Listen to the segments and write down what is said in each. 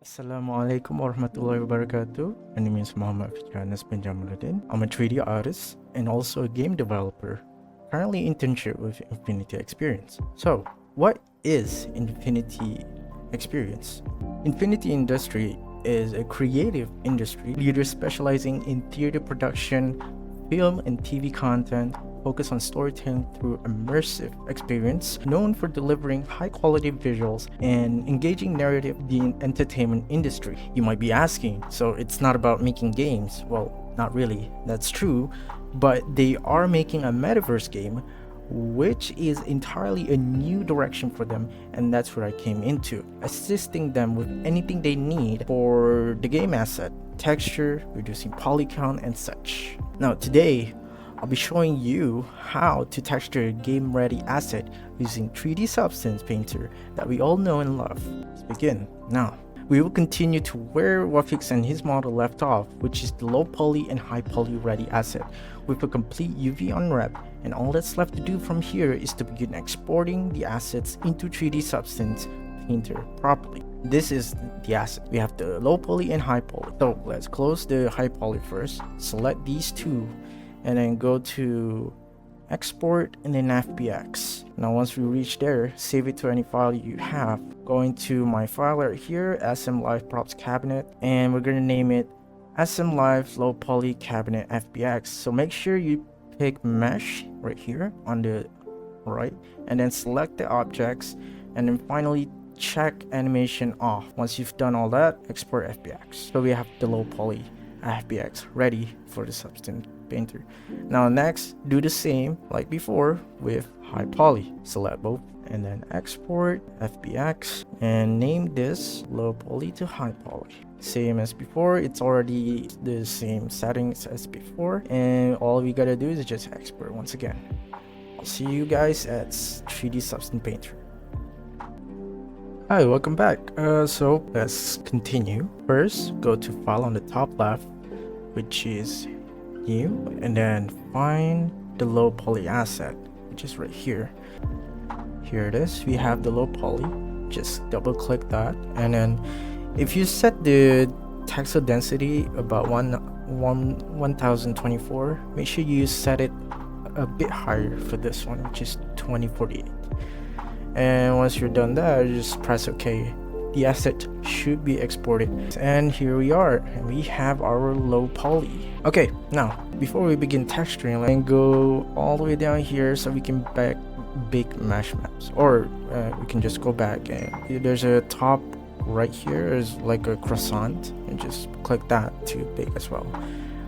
Assalamualaikum warahmatullahi wabarakatuh. My name is Muhammad Fijanas bin Jamaluddin. I'm a 3D artist and also a game developer, currently internship with Infinity Experience. So, what is Infinity Experience? Infinity Industry is a creative industry leader specializing in theater production, film and TV content, focus on storytelling through immersive experience, known for delivering high quality visuals and engaging narrative in the entertainment industry. You might be asking, so it's not about making games? Well, not really. That's true, but they are making a metaverse game, which is entirely a new direction for them, and that's where I came into, assisting them with anything they need for the game asset, texture, reducing poly count, and such. Now, today, I'll be showing you how to texture a game-ready asset using 3D Substance Painter that we all know and love. Let's begin. Now, we will continue to where Wafix and his model left off, which is the low poly and high poly ready asset with a complete UV unwrap, and all that's left to do from here is to begin exporting the assets into 3D Substance Painter properly. This is the asset. We have the low poly and high poly. So let's close the high poly first, select these two, and then go to export and then FBX. Now once we reach there, save it to any file you have. Going to my file right here, SM Live Props Cabinet, and we're gonna name it SM Live Low Poly Cabinet FBX. So make sure you pick mesh right here on the right, and then select the objects, and then finally check animation off. Once you've done all that, export FBX. So we have the low poly FBX ready for the Substance Painter. Now next, do the same like before with high poly. Select both and then export FBX and name this low poly to high poly. Same as before, it's already the same settings as before, and all we gotta do is just export once again. I'll see you guys at 3D Substance Painter. Hi, welcome back. So let's continue. First, go to file on the top left, which is new, and then find the low poly asset, which is right here. Here it is. We have the low poly. Just double click that, and then if you set the texel density about 1024, make sure you set it a bit higher for this one, which is 2048. And once you're done that, just press OK. The asset should be exported, and here we are, and we have our low poly. Okay, now before we begin texturing, let's go all the way down here so we can bake mesh maps, or we can just go back, and there's a top right here is like a croissant, and just click that to bake as well.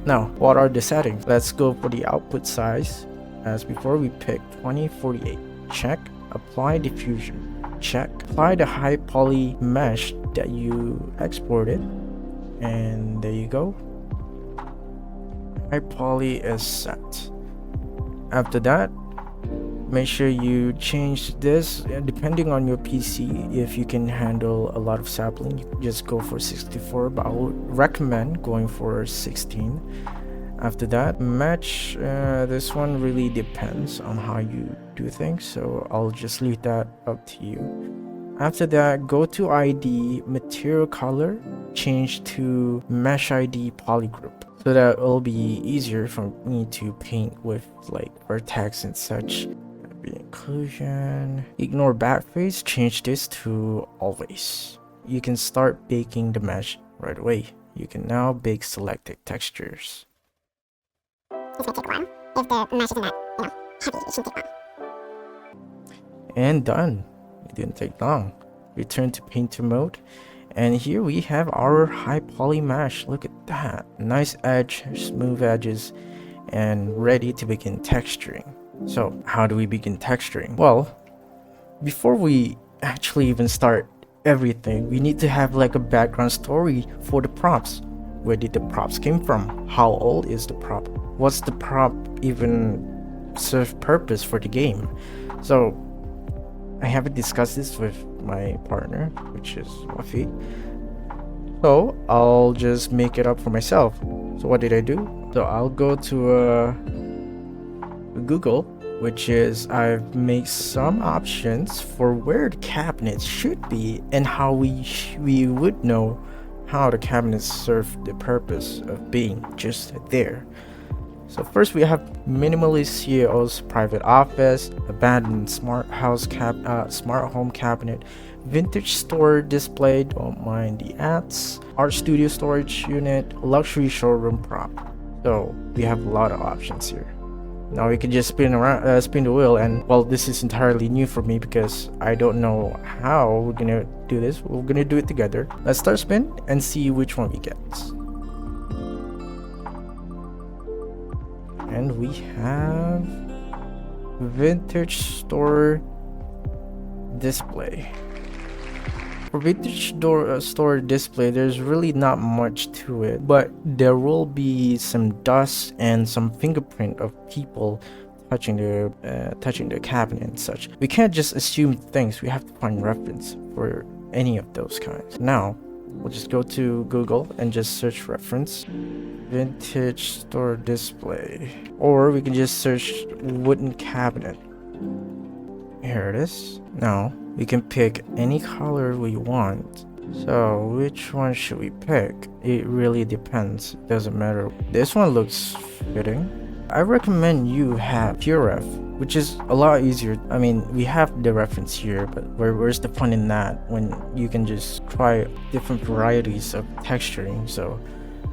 Now, what are the settings? Let's go for the output size. As before, we pick 2048. Check. Apply diffusion. Check. Apply the high poly mesh that you exported, and there you go. High poly is set. After that, make sure you change this depending on your PC. If you can handle a lot of sapling, you just go for 64, but I would recommend going for 16. After that, match, this one really depends on how you do things, so I'll just leave that up to you. After that, go to ID, material color, change to mesh ID polygroup, so that it'll be easier for me to paint with like vertex and such. Inclusion, ignore backface, change this to always. You can start baking the mesh right away. You can now bake selected textures. This may take a while. If the mesh isn't that, heavy, it shouldn't take long. And done. It didn't take long. Return to painter mode, and here we have our high poly mesh. Look at that. Nice edge, smooth edges, and ready to begin texturing. So how do we begin texturing? Well, before we actually even start everything, we need to have like a background story for the props. Where did the props came from? How old is the prop? What's the prop even serve purpose for the game? So I haven't discussed this with my partner, which is Wafi. So I'll just make it up for myself. So what did I do? So I'll go to Google, which is I've made some options for where the cabinets should be and how we would know how the cabinets serve the purpose of being just there. So first we have minimalist CEO's private office, abandoned smart home cabinet, vintage store display, don't mind the ads, art studio storage unit, luxury showroom prop. So we have a lot of options here. Now we can just spin the wheel, and well, this is entirely new for me because I don't know how we're gonna do this. We're gonna do it together. Let's start spin and see which one we get. And we have vintage store display. For vintage store display, there's really not much to it, but there will be some dust and some fingerprint of people touching the cabinet and such. We can't just assume things. We have to find reference for any of those kinds. Now, we'll just go to Google and just search reference vintage store display, or we can just search wooden cabinet. Here it is. Now we can pick any color we want. So which one should we pick? It really depends. It doesn't matter. This one looks fitting. I recommend you have PureRef, which is a lot easier. I mean, we have the reference here, but where's the fun in that when you can just try different varieties of texturing? So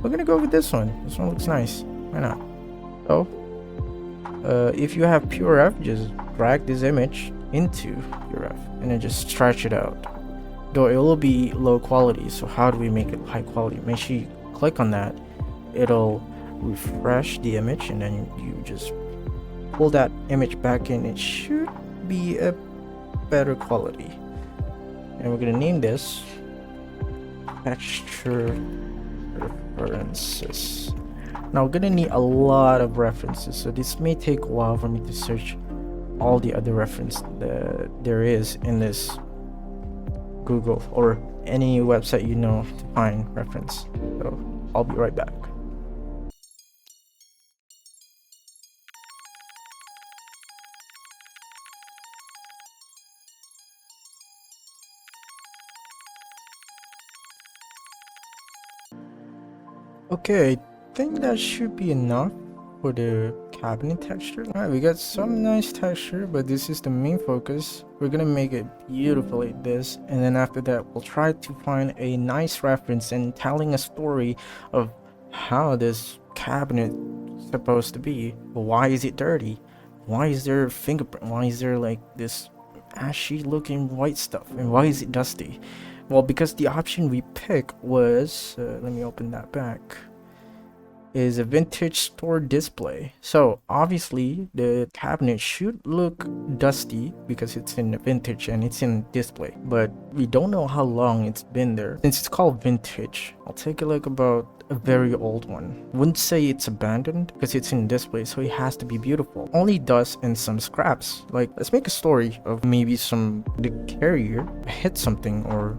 we're gonna go with this one. This one looks nice. Why not? So if you have PureRef, just drag this image into PureRef and then just stretch it out. Though it will be low quality, so how do we make it high quality? Make sure you click on that. It'll refresh the image, and then you just pull that image back in. It should be a better quality. And we're gonna name this texture references. Now we're gonna need a lot of references, so this may take a while for me to search all the other reference that there is in this Google or any website you know to find reference. So I'll be right back. Okay, I think that should be enough for the cabinet texture. Alright, we got some nice texture, but this is the main focus. We're gonna make it beautiful like this, and then after that we'll try to find a nice reference and telling a story of how this cabinet is supposed to be. Why is it dirty? Why is there a fingerprint? Why is there like this ashy looking white stuff? And why is it dusty? Well, because the option we pick was let me open that back, is a vintage store display. So obviously the cabinet should look dusty because it's in vintage and it's in display, but we don't know how long it's been there. Since it's called vintage, I'll take a look about a very old one. Wouldn't say it's abandoned because it's in display, so it has to be beautiful. Only dust and some scraps. Like, let's make a story of maybe the carrier hit something or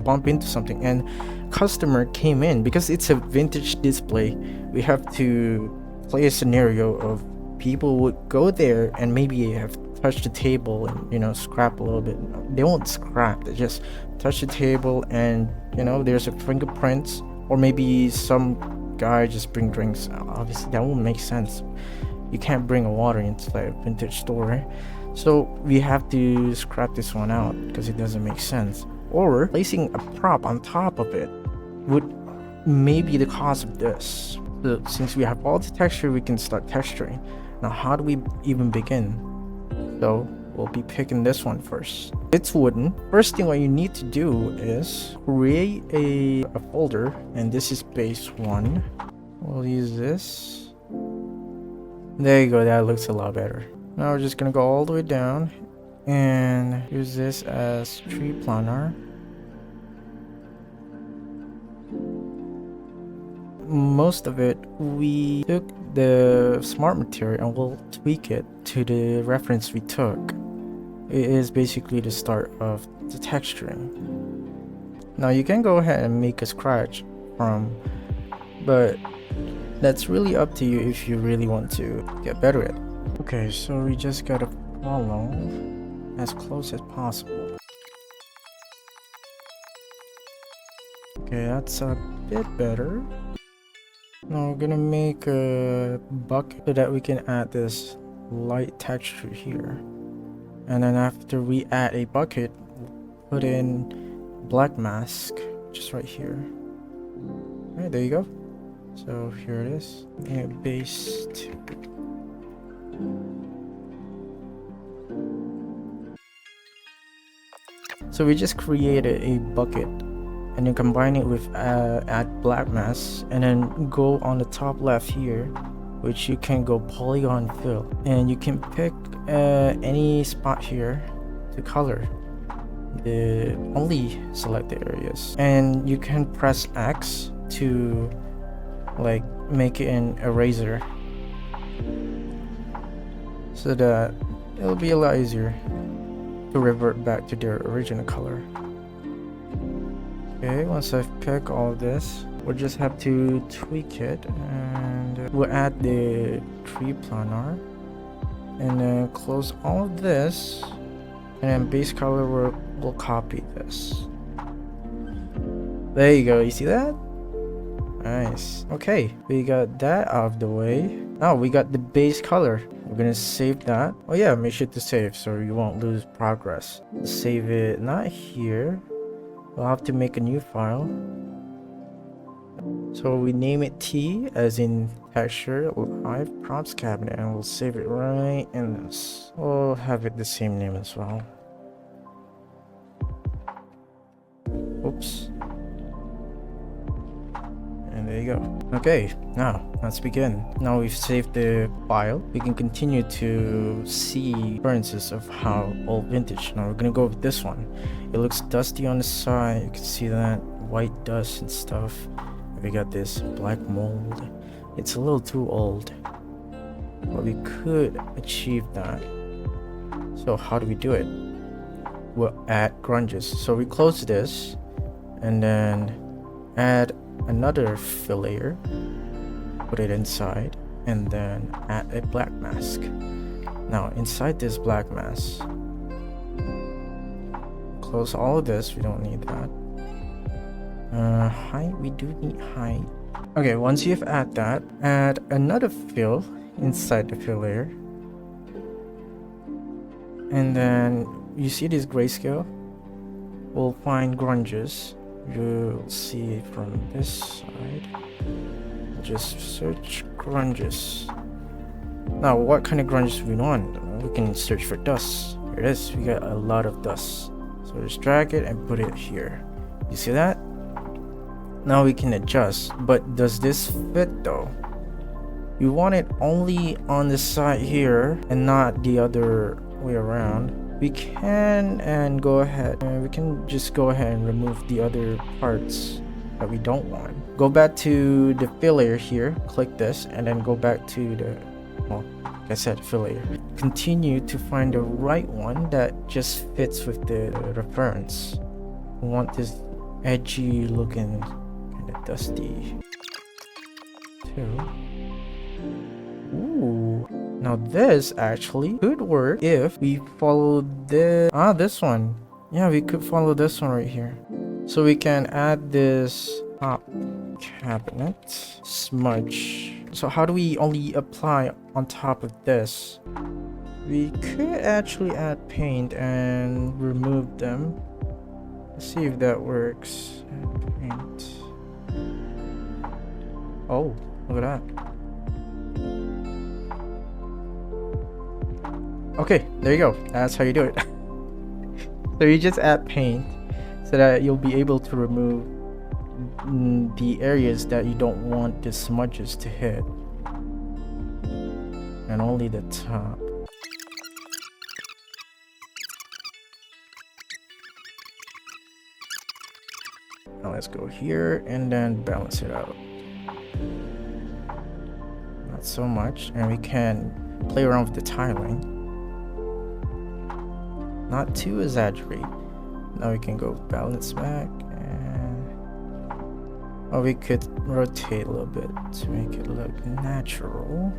bump into something and customer came in. Because it's a vintage display, we have to play a scenario of people would go there and maybe have touched the table and, you know, scrap a little bit. They won't scrap, they just touch the table and, you know, there's a fingerprints, or maybe some guy just bring drinks. Obviously that won't make sense. You can't bring a water into a vintage store, right? So we have to scrap this one out because it doesn't make sense. Or placing a prop on top of it would maybe the cause of this. So since we have all the texture, we can start texturing. Now how do we even begin? So we'll be picking this one first. It's wooden. First thing what you need to do is create a folder, and this is base 1. We'll use this. There you go, that looks a lot better. Now we're just gonna go all the way down and use this as tree planar. Most of it, we took the smart material and we'll tweak it to the reference we took. It is basically the start of the texturing. Now you can go ahead and make a scratch from, but that's really up to you if you really want to get better at it. Okay, so we just gotta follow as close as possible. Okay, that's a bit better. Now we're gonna make a bucket so that we can add this light texture here. And then after we add a bucket, put in black mask just right here. Alright, there you go. So here it is. And base 2. So we just created a bucket and then combine it with add black mask, and then go on the top left here, which you can go polygon fill, and you can pick any spot here to color the only selected areas, and you can press X to like make it an eraser so that it'll be a lot easier to revert back to their original color. Okay, once I've picked all this, we'll just have to tweak it, and we'll add the tree planar, and then close all of this, and then base color we'll copy this. There you go, you see that? Nice. Okay, we got that out of the way. Now we got the base color. We're gonna save that. Oh yeah, make sure to save so you won't lose progress. Save it not here. We'll have to make a new file. So we name it T as in texture live props cabinet, and we'll save it right in this. We'll have it the same name as well. Oops. And there you go. Okay, now let's begin. Now we've saved the file. We can continue to see appearances of how old vintage. Now we're gonna go with this one. It looks dusty on the side. You can see that white dust and stuff. We got this black mold. It's a little too old, but we could achieve that. So how do we do it? We'll add grunges. So we close this and then add another fill layer, put it inside, and then add a black mask. Now inside this black mask, close all of this. We don't need that. Height, we do need height. Okay, once you've add that, add another fill inside the fill layer, and then you see this grayscale. We'll find grunges. You'll see it from this side. Just search grunges. Now what kind of grunges do we want? We can search for dust. Here it is. We got a lot of dust, so just drag it and put it here. You see that? Now we can adjust, but does this fit though? You want it only on the side here and not the other way around. We can and go ahead and we can just go ahead and remove the other parts that we don't want. Go back to the fill layer here, click this, and then go back to the, well, like I said, fill layer. Continue to find the right one that just fits with the reference. We want this edgy looking, kind of dusty too. Ooh. Now this actually could work if we follow this one. Yeah, we could follow this one right here. So we can add this top cabinet smudge. So how do we only apply on top of this? We could actually add paint and remove them. Let's see if that works. Add paint. Oh, look at that. Okay, there you go. That's how you do it. So you just add paint so that you'll be able to remove the areas that you don't want the smudges to hit, and only the top. Now let's go here and then balance it out. Not so much, and we can play around with the tiling. Not too exaggerate. Now we can go balance back, and or we could rotate a little bit to make it look natural.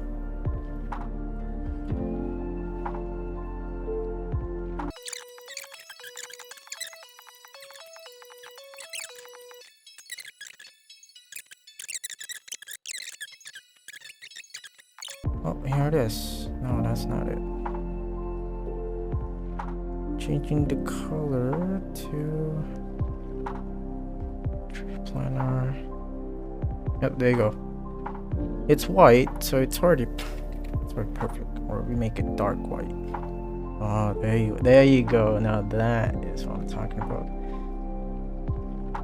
Oh, here it is. No, that's not it. Changing the color to tree planner. Yep, there you go. It's white, so it's already perfect. Or we make it dark white. Oh, there you go. Now that is what I'm talking about.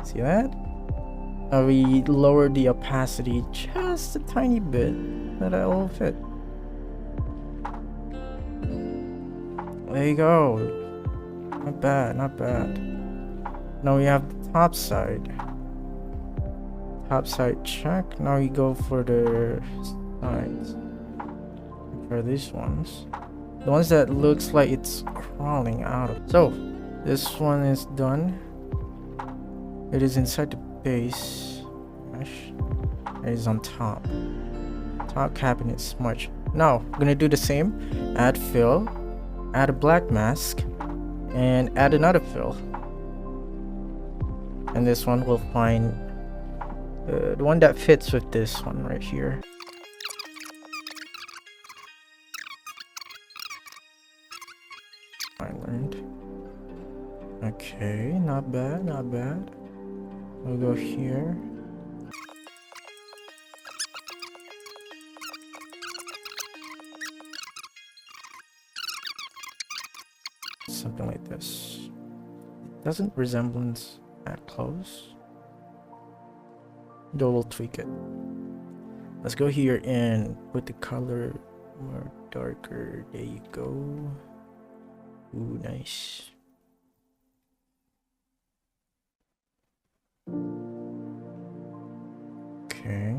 See that? We lowered the opacity just a tiny bit, but it'll fit. There you go. Not bad, not bad. Now we have the top side. Top side check. Now we go for the sides. For these ones. The ones that looks like it's crawling out of. So, this one is done. It is inside the base. Mesh. It is on top. Top cabinet smudge. Now, I'm gonna do the same. Add fill. Add a black mask. And add another fill. And this one will find the one that fits with this one right here. I learned. Okay, not bad, not bad. We'll go here. Something like this. It doesn't resemblance that close. Though we'll tweak it. Let's go here and put the color more darker. There you go. Ooh, nice. Okay.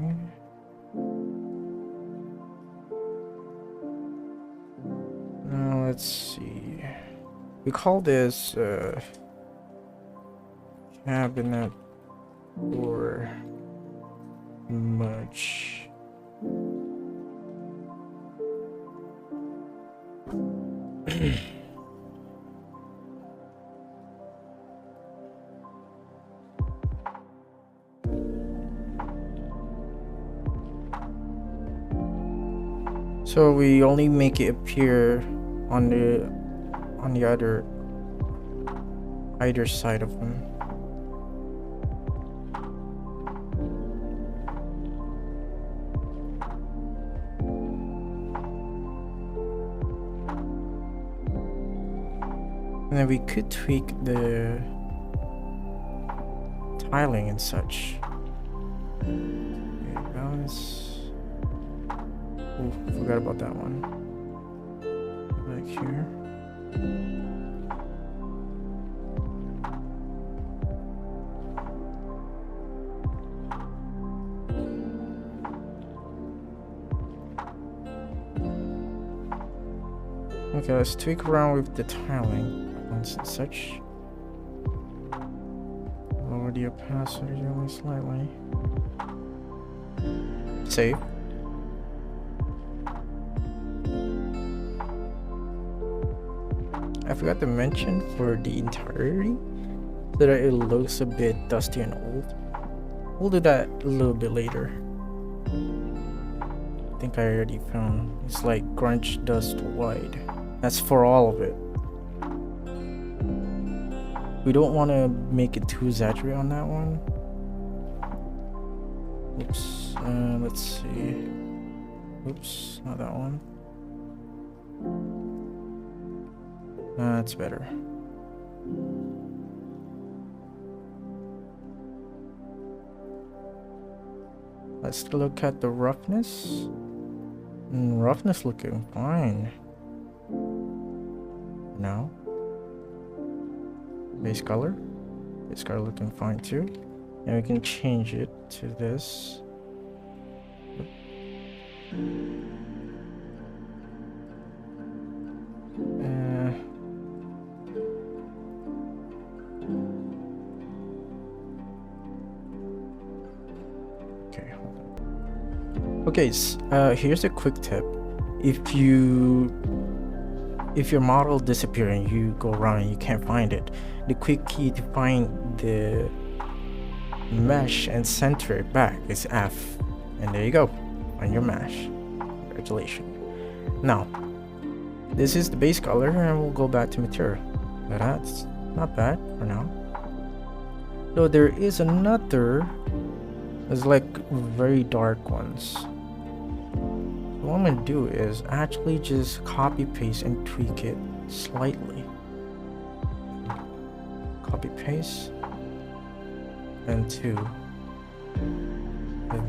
Now let's see. We call this cabinet or much. So we only make it appear on the either side of them. And then we could tweak the tiling and such. Okay, balance. Oh, forgot about that one. Back here. Okay, let's tweak around with the tiling and such. Lower the opacity only slightly. Save. I forgot to mention for the entirety so that it looks a bit dusty and old. We'll do that a little bit later. I think I already found it's like grunge dust wide. That's for all of it. We don't want to make it too exaggerated on that one. Oops. Let's see. Oops, not that one. That's better. Let's look at the roughness. Roughness looking fine. Now. Base color. Base color looking fine too. And we can change it to this. Okay, here's a quick tip. if your model disappears and you go around and you can't find it, the quick key to find the mesh and center it back is F. And there you go, on your mesh. Congratulations. Now, this is the base color, and we'll go back to material. But that's not bad for now. Though there is another, there's like very dark ones. What I'm gonna do is actually just copy paste and tweak it slightly. Copy paste and 2.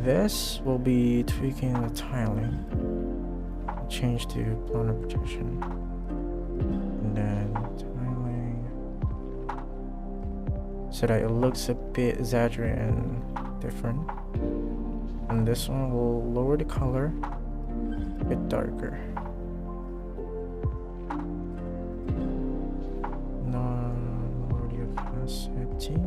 This will be tweaking the tiling. Change to planar projection. And then tiling. So that it looks a bit exaggerated and different. And this one will lower the color. Bit darker. Non-audio opacity.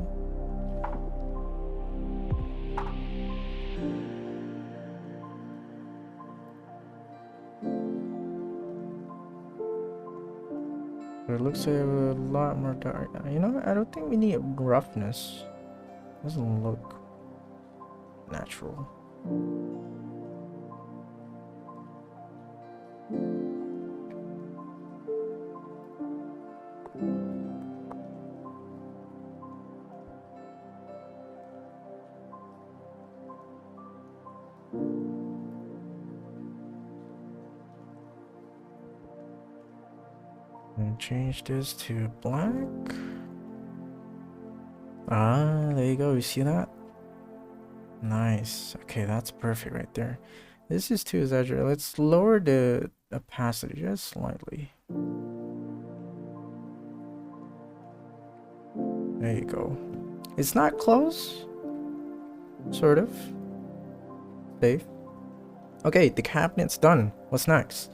It looks a lot more dark. You know, I don't think we need roughness. Doesn't look natural. And change this to black. Ah, there you go. You see that? Nice. Okay, that's perfect right there. This is too exaggerated. Let's lower the opacity just slightly. There you go. It's not close. Sort of. Safe. Okay, the cabinet's done. What's next?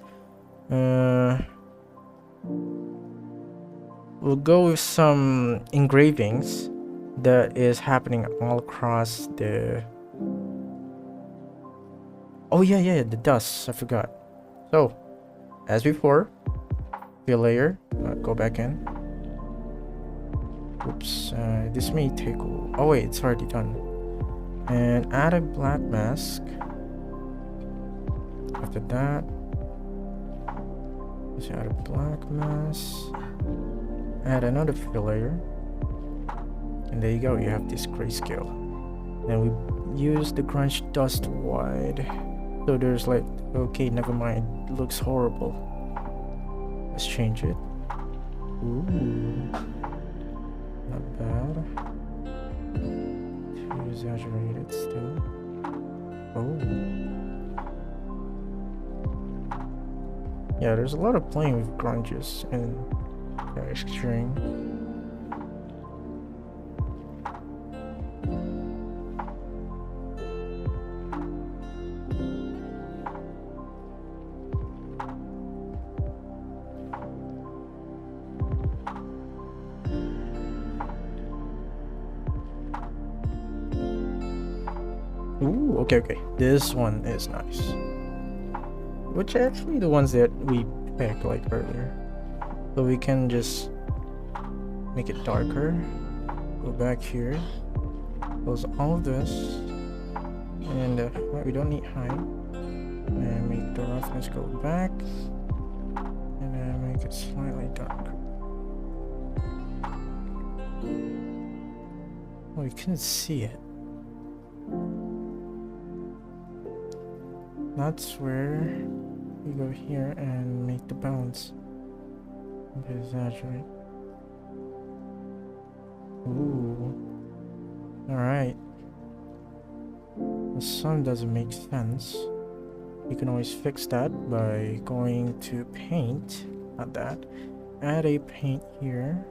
We'll go with some engravings that is happening all across the... Oh yeah, the dust. I forgot. So, as before, fill layer. Go back in. Oops. This may take... Oh wait, it's already done. And add a black mask. After that, let's add a black mask. Add another fill layer. And there you go, you have this grayscale. Then we use the grunge dust wide. So there's like, okay, never mind, it looks horrible. Let's change it. Ooh, not bad. Too exaggerated still. Oh. Yeah, there's a lot of playing with grunges and texturing. Ooh, okay. This one is nice. Which are actually the ones that we picked like earlier. So we can just make it darker. Go back here. Close all of this. And we don't need height. And make the roughness go back. And then make it slightly darker. Oh, you couldn't see it. That's where we go here and make the bounce. Exaggerate. Ooh. Alright. The sun doesn't make sense. You can always fix that by going to paint. Not that. Add a paint here.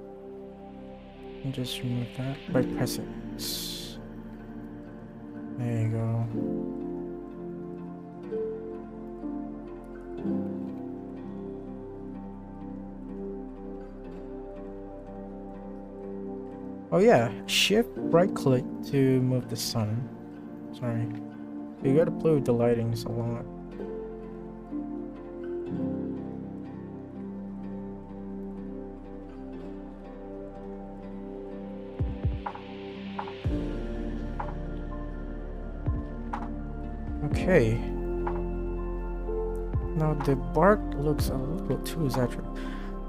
And just remove that by pressing X. There you go. Oh yeah, shift right click to move the sun. Sorry. You gotta play with the lightings a lot. Okay. Now the bark looks a little too exaggerated.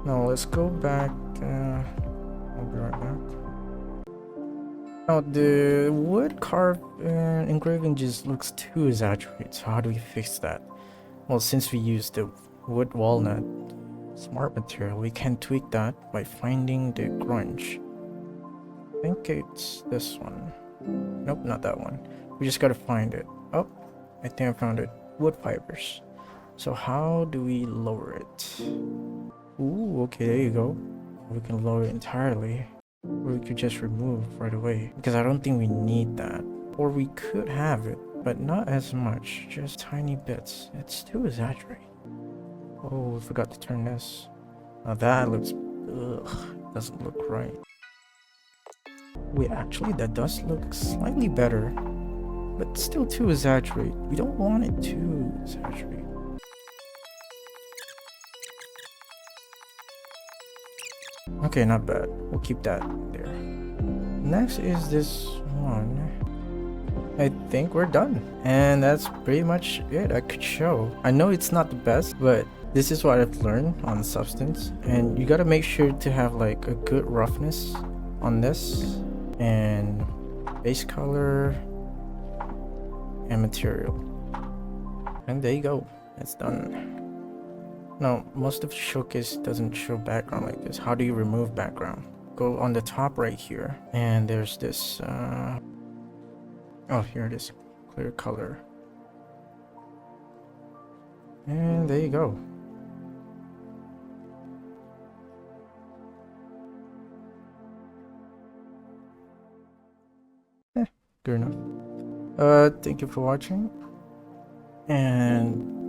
Now let's go back. I'll be right back. Now the wood carved and engraving just looks too exaggerated. So how do we fix that? Well, since we used the wood walnut smart material, we can tweak that by finding the grunge. I think it's this one. Nope, not that one. We just gotta find it. Oh, I think I found it. Wood fibers. So how do we lower it? Ooh, okay, there you go. We can lower it entirely. Or we could just remove right away. Because I don't think we need that. Or we could have it, but not as much. Just tiny bits. It's too exaggerated. Oh, we forgot to turn this. Now that looks... Ugh, doesn't look right. Wait, actually that does look slightly better. But still too exaggerated. We don't want it too exaggerated. Okay, not bad. We'll keep that there. Next is this one. I think we're done. And that's pretty much it I could show. I know it's not the best, but this is what I've learned on Substance. And you gotta make sure to have like a good roughness on this. And base color and material. And there you go. It's done. Now, most of the showcase doesn't show background like this. How do you remove background? Go on the top right here, and there's this, oh, here it is, clear color. And there you go. Good enough. Thank you for watching, and